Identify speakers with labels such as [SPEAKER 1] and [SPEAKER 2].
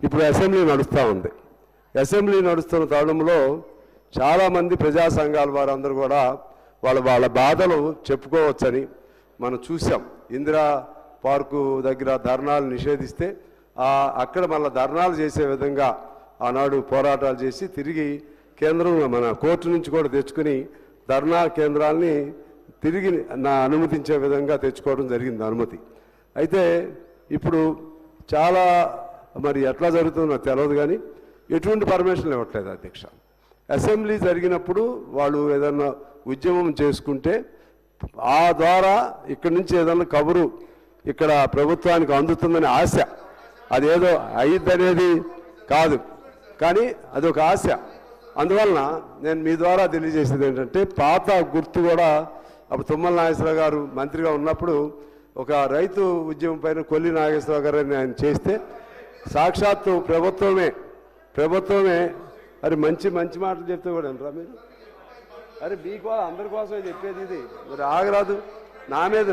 [SPEAKER 1] ఇప్పుడు అసెంబ్లీ నడుస్తూ ఉంది. అసెంబ్లీ నడుస్తున్న తరుణంలో చాలామంది ప్రజా సంఘాల వారందరూ కూడా వాళ్ళ బాధలు చెప్పుకోవచ్చని మనం చూసాం. ఇందిరా పార్కు దగ్గర ధర్నాలు నిషేధిస్తే అక్కడ మళ్ళీ ధర్నాలు చేసే విధంగా ఆనాడు పోరాటాలు చేసి తిరిగి కేంద్రం మన కోర్టు నుంచి కూడా తెచ్చుకుని ధర్నా కేంద్రాలని తిరిగి అనుమతించే విధంగా తెచ్చుకోవడం జరిగింది అనుమతి. అయితే ఇప్పుడు చాలా మరి ఎట్లా జరుగుతుందో నాకు తెలియదు, కానీ ఎటువంటి పర్మిషన్లు ఇవ్వట్లేదు అధ్యక్ష. అసెంబ్లీ జరిగినప్పుడు వాళ్ళు ఏదన్నా ఉద్యమం చేసుకుంటే ఆ ద్వారా ఇక్కడి నుంచి ఏదన్నా కబురు ఇక్కడ ప్రభుత్వానికి అందుతుందనే ఆశ, అదేదో అయ్యిద్దనేది కాదు, కానీ అదొక ఆశ. అందువలన నేను మీ ద్వారా తెలియజేసేది ఏంటంటే, పాత గుర్తు కూడా అప్పుడు తుమ్మల నాగేశ్వరరావు గారు మంత్రిగా ఉన్నప్పుడు ఒక రైతు ఉద్యమం పైన కొల్లి నాగేశ్వరరావు గారు ఆయన చేస్తే సాక్షాత్తు ప్రభుత్వమే అరే మంచి మాటలు చెప్తే కూడా అంటారా మీరు? అరే మీకు అందరి కోసమే చెప్పేది ఇది, మరి ఆగరాదు నా మీద